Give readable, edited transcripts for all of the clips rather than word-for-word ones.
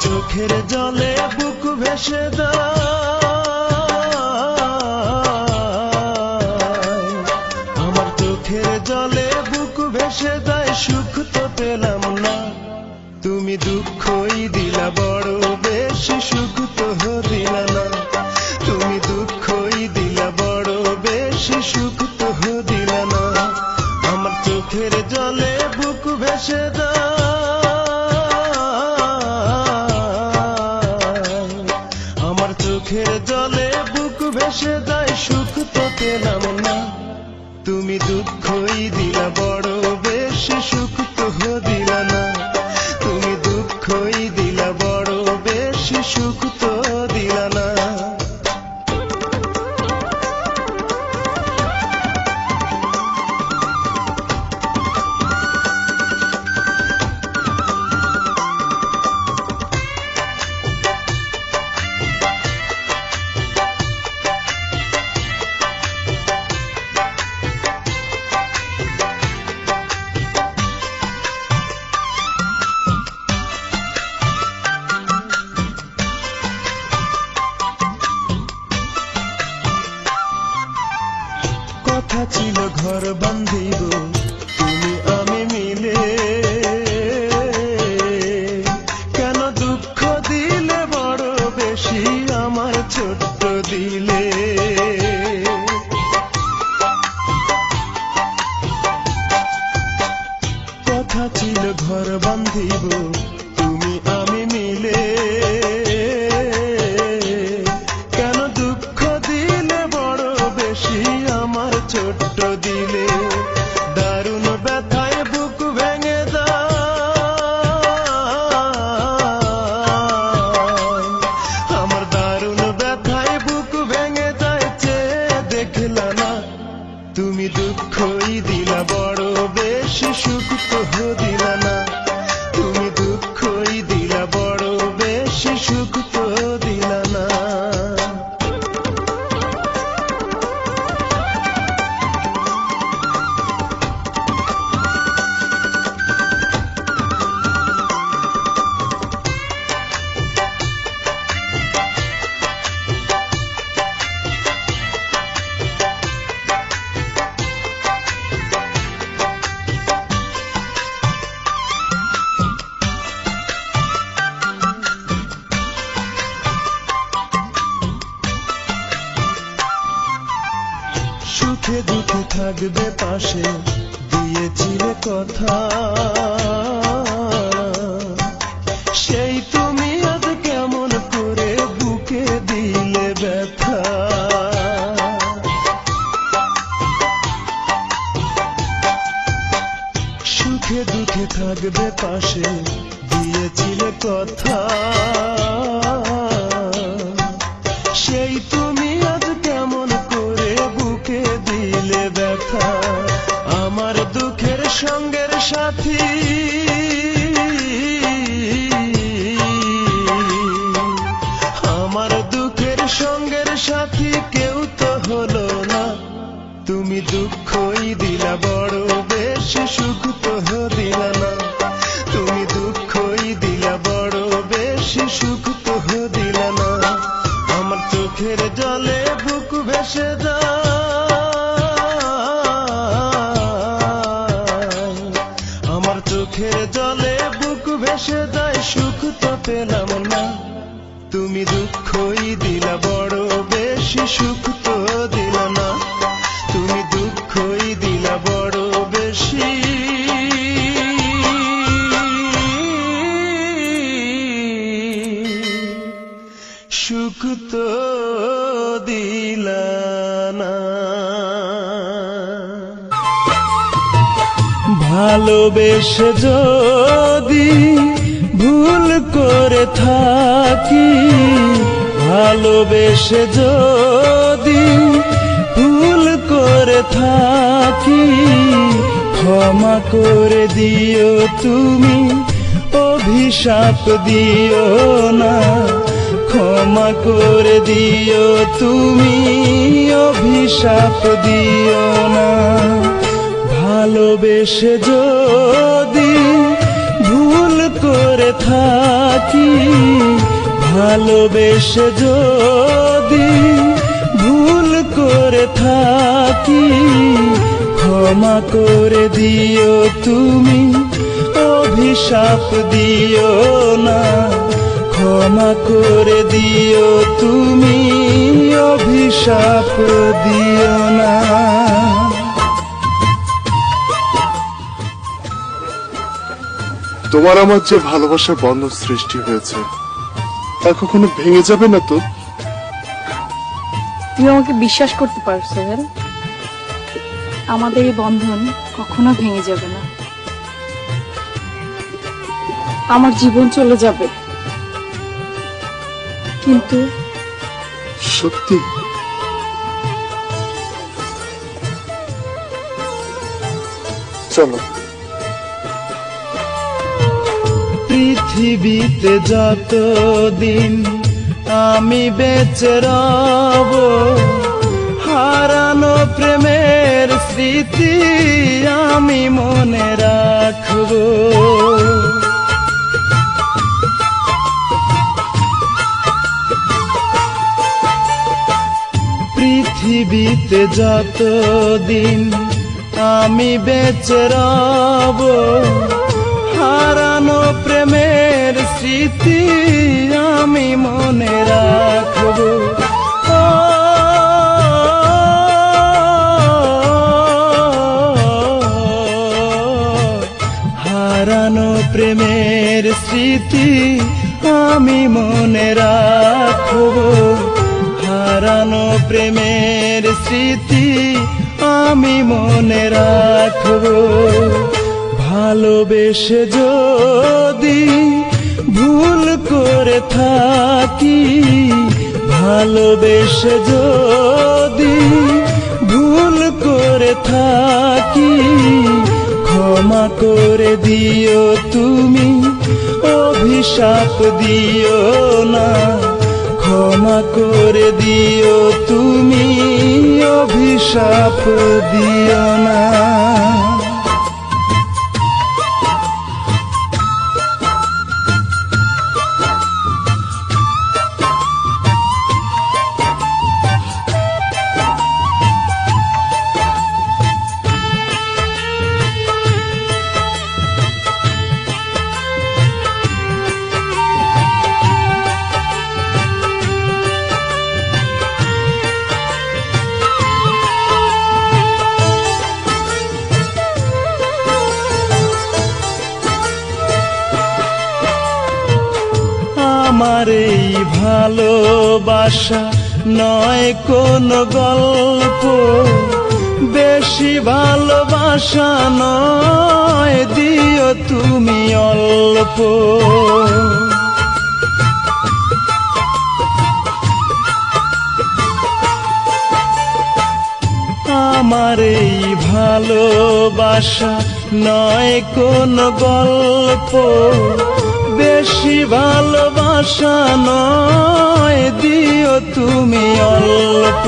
চোখের জলে বুক ভেসে দেয়, আমার চোখের জলে বুক ভেসে দেয়, সুখ তো পেলাম না। তুমি দুঃখই দিলা বড় বেশি, সুখ তো দিলা না। তুমি দুঃখই দিলা বড় বেশি, সুখ তো দিলা না। আমার চোখের জলে বুক ভেসে দেয়, আমার চোখের জলে বুক ভেসে দেয়, সুখ তো পেলাম না। তুমি দুঃখই দিলা বড় বেশি, সুখ তো দিলা না। তুমি দুঃখই দিলা বড় বেশি, সুখ তো দিলা না। কথা ছিল ঘর বাঁধিব তুমি আমি মিলে, কেন দুঃখ দিলে বড় বেশি আমার ছোট্ট দিলে। কথা ছিল ঘর বাঁধিব তুমি আমি মিলে, কেন দুঃখ দিলে বড় বেশি আমার ছোট্ট দিলে। দারুণ ব্যথায় বুক ভেঙে যায়, আমার দারুণ ব্যথায় বুক ভেঙে যায়, চেয়ে দেখলা না। তুমি দুঃখই দিলা বড় বেশি, সুখ তো দিলা না। তুমি দুঃখই দিলা বড় বেশি, সুখ তো দিলা না। সুখে দুঃখে থাকবে পাশে দিয়েছিলে কথা, সেই তুমি আজ কেমন করে বুকে দিলে ব্যথা। সুখে দুঃখে থাকবে পাশে দিয়েছিলে কথা, সেই তুমি আজ কেমন করে বুকে দিলে ব্যথা। আমার দুঃখের সঙ্গের সাথী, আমার দুঃখের সঙ্গের সাথী কেউ তো হলো না। তুমি দুঃখই দিলা বড় বেশি, সুখ তো দিলা না। তুমি দুঃখই দিলা বড় বেশি, সুখ তো দিলা না। আমার চোখের জলে বুক ভেসে যায়, আমার চোখের জলে বুক ভেসে যায়, সুখ তো পেলাম না। তুমি দুঃখই দিলা বড় বেশি, সুখ তো দিলা না। তুমি দুঃখই দিলা বড় বেশি, সুখ তো দিলা না। ভালোবেসে যদি ভুল করে থাকি, ভালোবেসে যদি ভুল করে থাকি, ক্ষমা করে দিও তুমি, অভিশাপ দিও না। ক্ষমা করে দিও তুমি, অভিশাপ দিও না। ভালোবেসে যদি ভুল করে থাকি, ভালোবেসে যদি ভুল করে থাকি ক্ষমা করে দিও তুমি, অভিশাপ দিও না। ক্ষমা করে দিও তুমি, অভিশাপ দিও না। তোমার আমার যে ভালোবাসার বন্ধন সৃষ্টি হয়েছে তা কখনো ভেঙে যাবে না তো? তুমি আমাকে বিশ্বাস করতে পারো সোহেল, আমাদের এই বন্ধন কখনো ভেঙে যাবে না। আমার জীবন চলে যাবে, কিন্তু সত্যি? চলো। পৃথিবীতে যতদিন আমি বেঁচে রব, হারানো প্রেমের স্মৃতি আমি মনে রাখব। পৃথিবীতে যতদিন আমি বেঁচে রব, হারানো প্রেমের স্মৃতি আমি মনে রাখব। হারানো প্রেমের স্মৃতি আমি মনে রাখব। হারানো প্রেমের স্মৃতি আমি মনে রাখব। ভালোবেসে যদি ভুল করে থাকি, ভালোবেসে যদি ভুল করে থাকি ক্ষমা করে দিও তুমি, অভিশাপ দিও না। ক্ষমা করে দিও তুমি, অভিশাপ দিও না। আমার এই ভালোবাসা নয় কোন গল্প, বেশি ভালোবাসা নয়, দিও তুমি অল্প। আমার এই ভালোবাসা নয় কোন গল্প, বেশি ভালোবাসা নয়, দিও তুমি অল্প।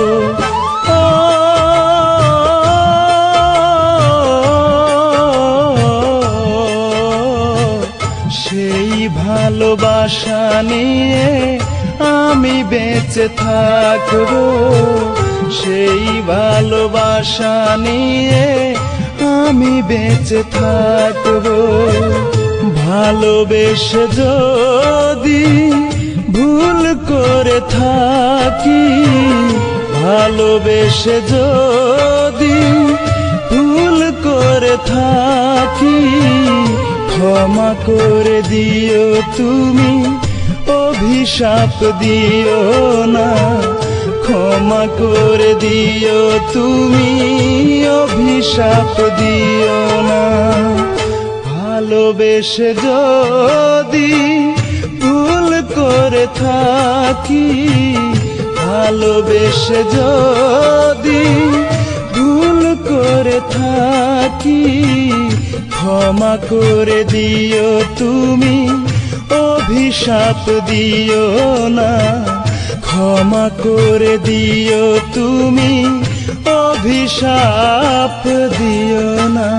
সেই ভালোবাসা নিয়ে আমি বেঁচে থাকবো, সেই ভালোবাসা নিয়ে আমি বেঁচে থাকবো। ভালোবেসে যদি ভুল করে থাকি, ভালোবেসে যদি ভুল করে থাকি ক্ষমা করে দিও তুমি, অভিশাপ দিও না। ক্ষমা করে দিও তুমি, অভিশাপ দিও না। ভালোবেসে যদি ভুল করে থাকি, ভালোবেসে যদি ভুল করে থাকি ক্ষমা করে দিও তুমি, অভিশাপ দিও না। ক্ষমা করে দিও তুমি, অভিশাপ দিও না।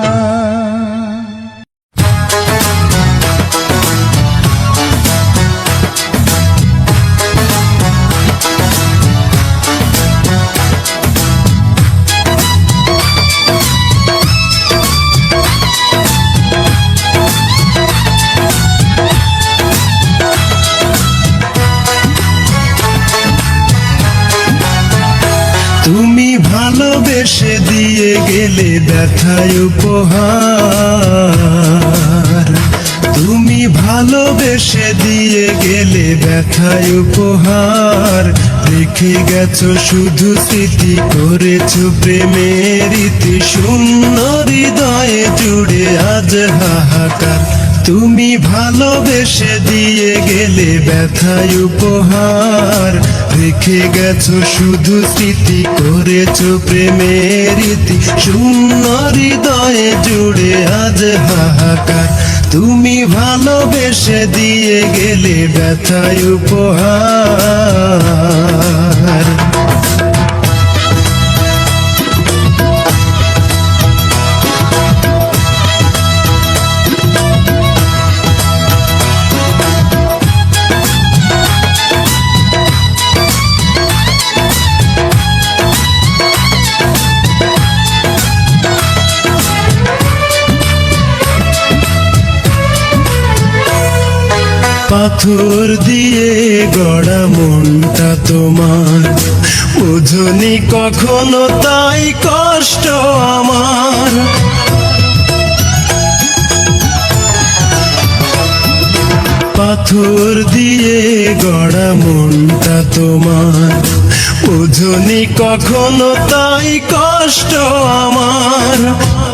ভালোবেসে দিয়ে গেলে ব্যথায় উপহার, তুমি ভালোবেসে দিয়ে গেলে ব্যথায় উপহার, রেখে গেছো শুধু স্মৃতি, করেছো প্রেমের ইতি, শূন্য হৃদয়ে জুড়ে আজ হাহাকার। তুমি ভালোবেসে দিয়ে গেলে ব্যথায় উপহার, রেখে গেছো শুধু স্মৃতি, করেছো প্রেমের ইতি, শূন্য হৃদয়ে জুড়ে আজ হাহাকার। তুমি ভালোবেসে দিয়ে গেলে ব্যথায় উপহার। পাথর দিয়ে গড়া মনটা তোমার, বোঝনি কখনো তাই কষ্ট আমার। পাথর দিয়ে গড়া মনটা তোমার, বোঝনি কখনো তাই কষ্ট আমার।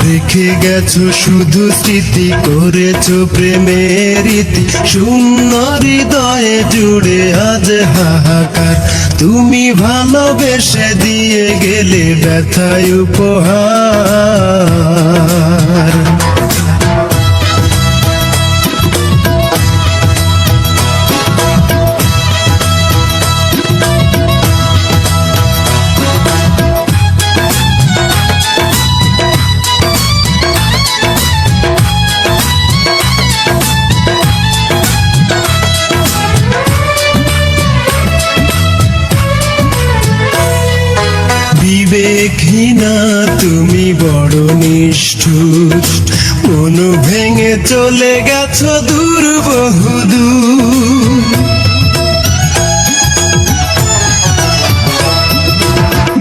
রেখে গেছো শুধু স্মৃতি, করেছো প্রেমের ইতি, শূন্য হৃদয়ে জুড়ে আজ হাহাকার। তুমি ভালোবেসে দিয়ে গেলে ব্যথায় উপহার। বিবেকহীনা তুমি বড় নিষ্ঠুর, মন ভেঙে চলে গেছো দূর বহুদূর।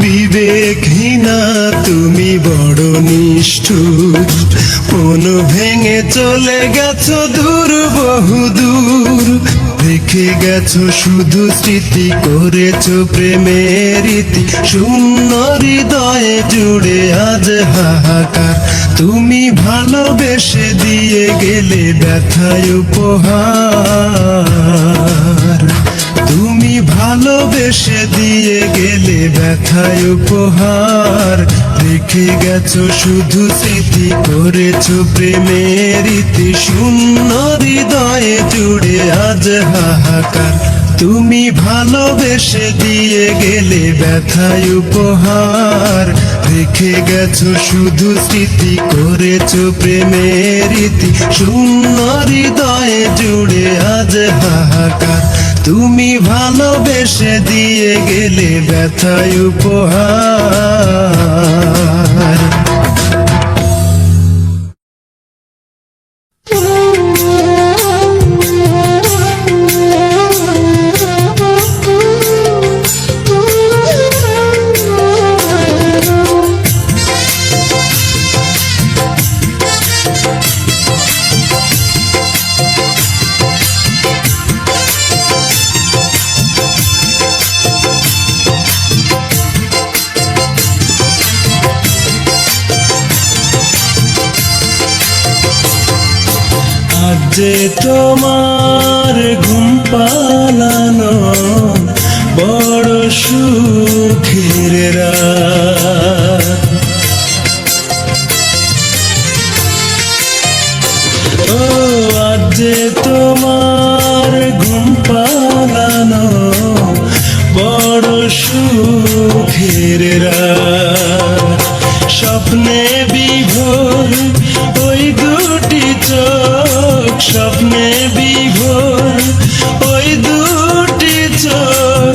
বিবেকহীনা তুমি বড় নিষ্ঠুর, মন ভেঙে চলে গেছো দূর বহুদূর। রেখে গেছো শুধু স্মৃতি, করেছো প্রেমের ইতি, শূন্য হৃদয়ে জুড়ে আজ হাহাকার। তুমি ভালোবেসে দিয়ে গেলে ব্যথায় উপহার। তুমি ভালোবেসে দিয়ে গেলে ব্যথায় উপহার, রেখে গেছো শুধু স্মৃতি, করেছো প্রেমের ইতি, শূন্য হৃদয়ে জুড়ে আজ হাহাকার। তুমি ভালোবেসে দিয়ে গেলে ব্যথায় উপহার, রেখে গেছো শুধু স্মৃতি, করেছো প্রেমের ইতি, শূন্য হৃদয়ে জুড়ে আজ হাহাকার। তুমি ভালোবেসে দিয়ে গেলে ব্যথায় উপহার। যে তোমার ঘুম পালানো বড় সুখের রাত, ও আজ যে তোমার ঘুম পালানো বড় সুখের রাত। স্বপ্নে বিভোর ওই দুটি চোখ, স্বপ্নে বিভোর ওই দুটি চোখ,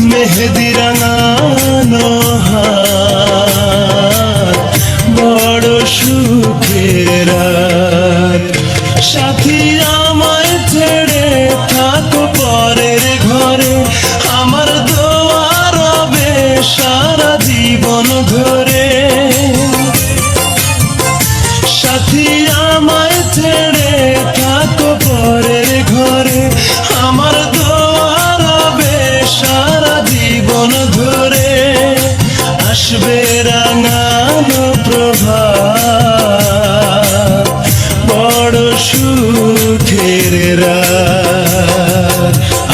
মেহেদি রাঙানো হাত, বড় সুখের রাত। সাথী আমায় ছেড়ে থাকো পরের ঘরে, আমার দোয়া রবে সারা জীবন সুখের রাত,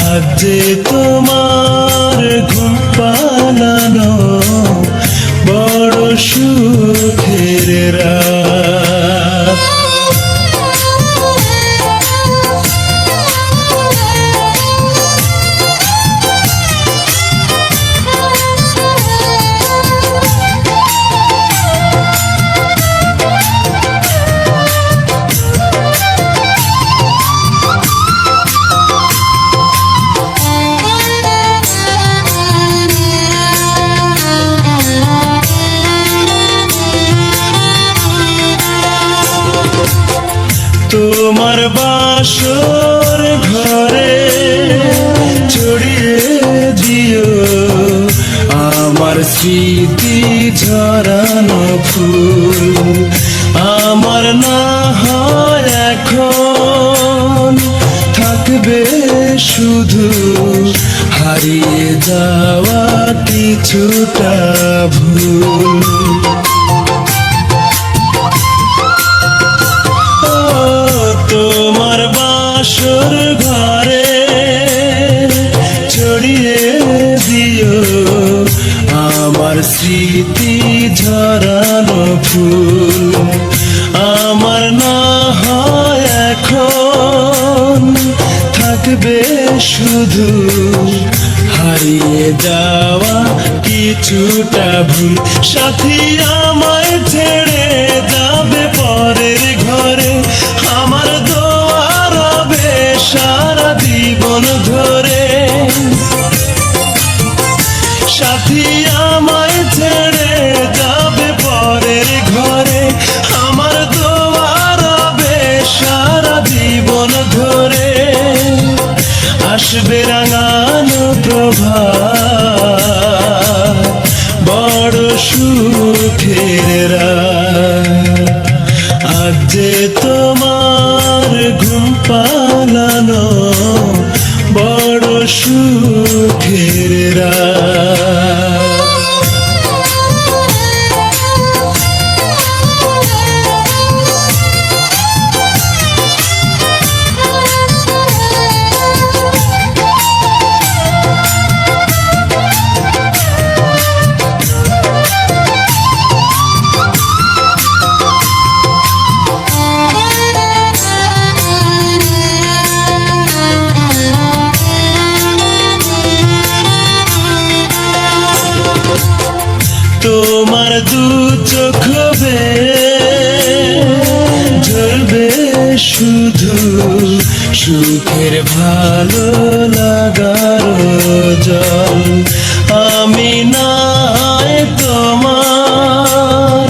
আজ যে তোমার ঘুম পালানো বড় সুখের রাত। তোমার বাসর ঘরে ছড়িয়ে দিও আমার স্মৃতি ঝরানো ফুল, আমার না হয় এখন থাকবে শুধু হারিয়ে যাওয়া কিছুটা ভুল। তোমার বাসর ঘরে ছড়িয়ে দিও আমার স্মৃতি ঝরানো ফুল, আমার না হয় এখন থাকবে শুধু হারিয়ে যাওয়া কিছুটা ভুল। সাথী আমায় ছেড়ে যাবে পরের ঘরে, আমার দোয়া রবে সারা জীবন ধরে। সাথী আমায় ছেড়ে যাবে পরের ঘরে, আমার দোয়া রবে সারা জীবন ধরে। আসবে রাঙানো প্রভাত, বড় সুখের রাত, আজ যে তোমার ঘুম পালানো বড় সুখের রাত। তোমার দু চোখ ঝরবে শুধু সুখের ভালো লাগার জল, আমি নাই তোমার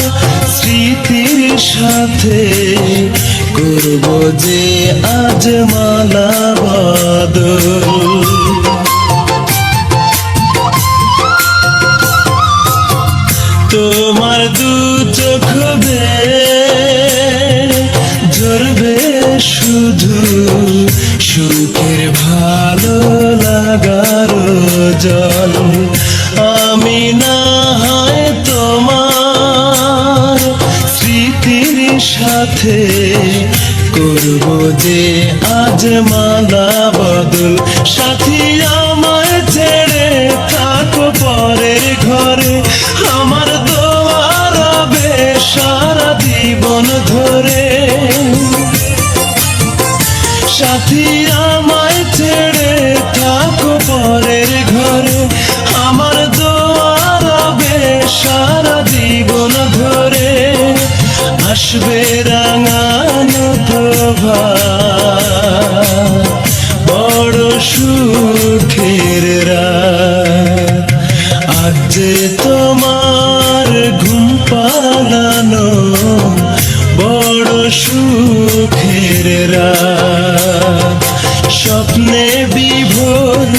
স্মৃতির সাথে করব যে আজ মালা বদল। তোমার দু চোখ ঝরবে শুধু সুখের ভালো লাগার জল, আমি না হয় তোমার স্মৃতির সাথে করব যে আজ মালা বদল। সাথী আমায় ছেড়ে থাকো পরের ঘরে, আমার দোয়া রবে সারা জীবন ধরে। সাথী আমায় ছেড়ে থাকো পরের ঘরে, আমার দোয়া রবে সারা জীবন ধরে। আসবে রাঙানো প্রভাত, বড় সুখের রাত, আজ যে তোমার ঘুম পালানো বড় সুখের রাত। স্বপ্নে বিভোর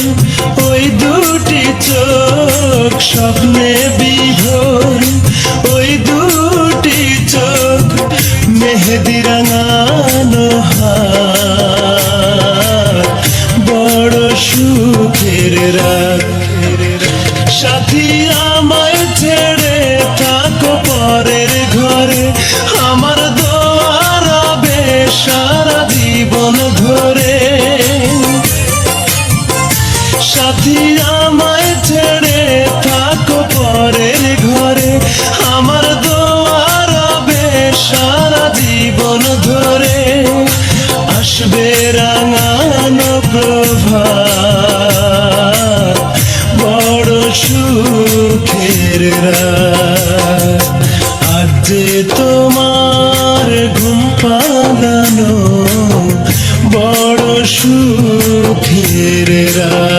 ওই দুটি চোখ, স্বপ্নে বিভোর ওই দুটি চোখ, মেহেদি রাঙানো হাত, বড় সুখের রাত। সাথী আমায় ছেড়ে থাকো পরের ঘরে, আমার দোয়া রবে সারা জীবন জীবন ধরে। সাথী আমায় ছেড়ে থাকো পরের ঘরে, আমার দোয়া রবে সারা জীবন ধরে। আসবে রাঙানো প্রভাত, বড় সুখের রাত। আজ যে তোমার ঘুম পালানো, বড় সুখের রাত।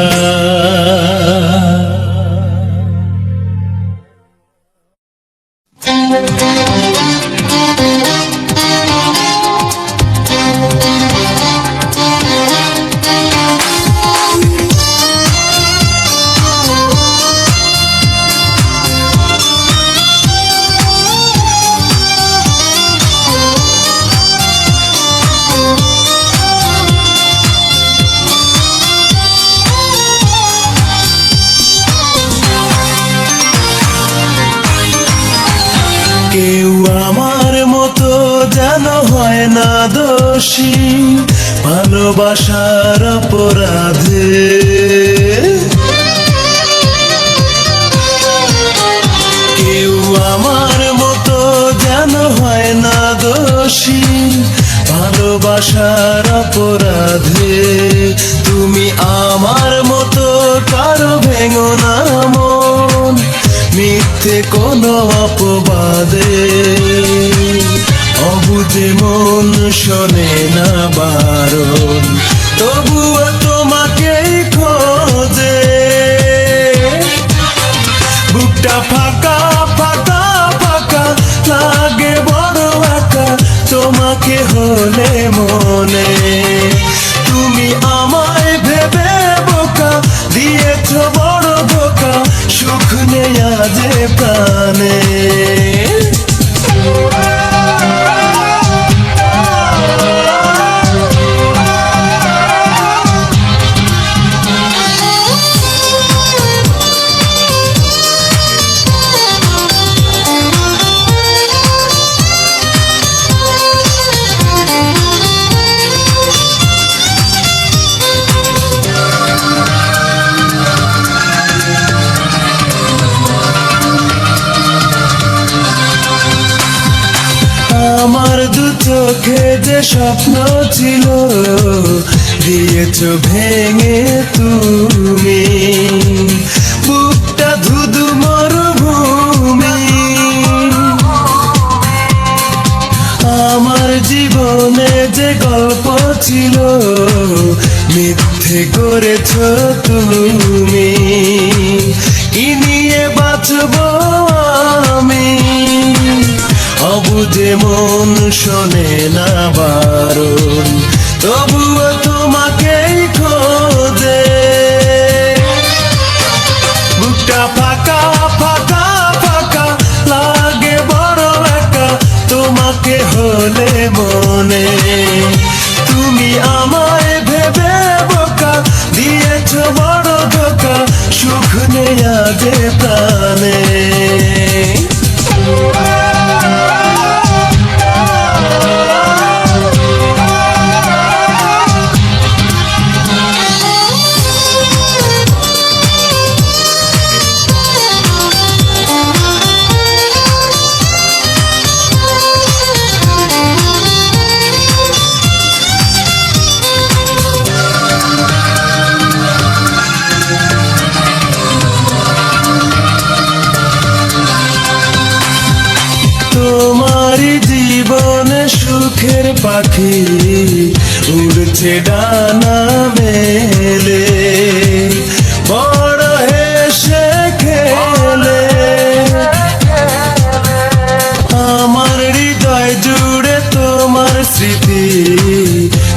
কেউ আমার মতো যেন হয় না দোষী ভালোবাসার অপরাধে। কেউ আমার মতো যেন হয় না দোষী ভালোবাসার অপরাধে। তুমি আমার মতো কারো ভেঙো না মন, মিথ্যে কোনো অপবাদে। অবুঝে মন শোনে না বারণ, তবুও তোমাকেই খোঁজে। বুকটা ফাঁকা ফাঁকা ফাঁকা লাগে বড় একা, তোমাকে হলে মনে। তুমি আমায় ভেবে বোকা দিয়েছ বড় ধোকা, সুখ নেই আজ প্রাণে। আমার দু চোখে যে স্বপ্ন ছিল, দিয়েছ ভেঙে তুমি। বুকটা ধুধু মরুভূমি, আমার জীবনে যে গল্প ছিল মিথ্যে করেছ তুমি। কি নিয়ে বাঁচব আমি, অবুঝে মন শোনে না বারণ, তবুও তোমাকেই খোঁজে। বুকটা ফাঁকা ফাঁকা ফাঁকা লাগে বড় একা, তোমাকে হলে মনে। তুমি আমায় ভেবে বোকা দিয়েছ বড় ধোকা, সুখ নেই আজ প্রাণে। তোমারই জীবনে সুখের পাখি উড়ছে ডানা মেলে, বড় হেসে খেলে। আমার হৃদয় জুড়ে তোমার স্মৃতি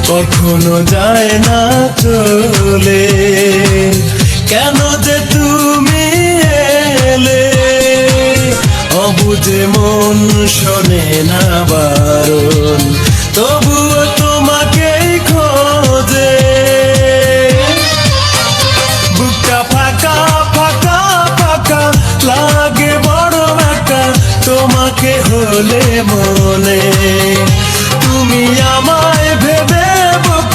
কখনো যায় না চলে। কেন যে তুমি এলে, অবুঝে মন শোনে না বারণ, তবুও তোমাকেই খোঁজে। বুকটা ফাঁকা ফাঁকা ফাঁকা লাগে বড় একা, তোমাকে হলে মনে। তুমি আমায় ভেবে বোকা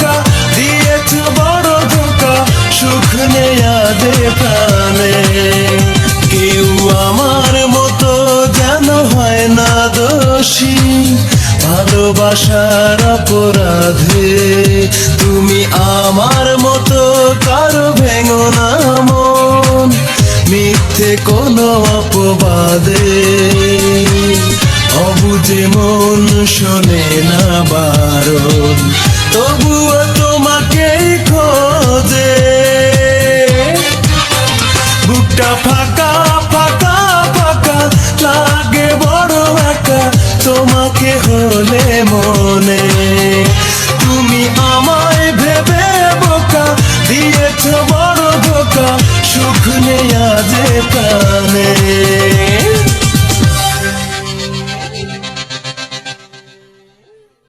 কোনো অপবাদে, অবুঝে মন শোনে না বারণ, তবুও তোমাকেই খোঁজে। বুকটা ফাঁকা ফাঁকা ফাঁকা লাগে বড় একা তোমাকে হলে মনে। তুমি আমায় ভেবে বোকা দিয়েছ বড় ধোকা, সুখ নেই আজ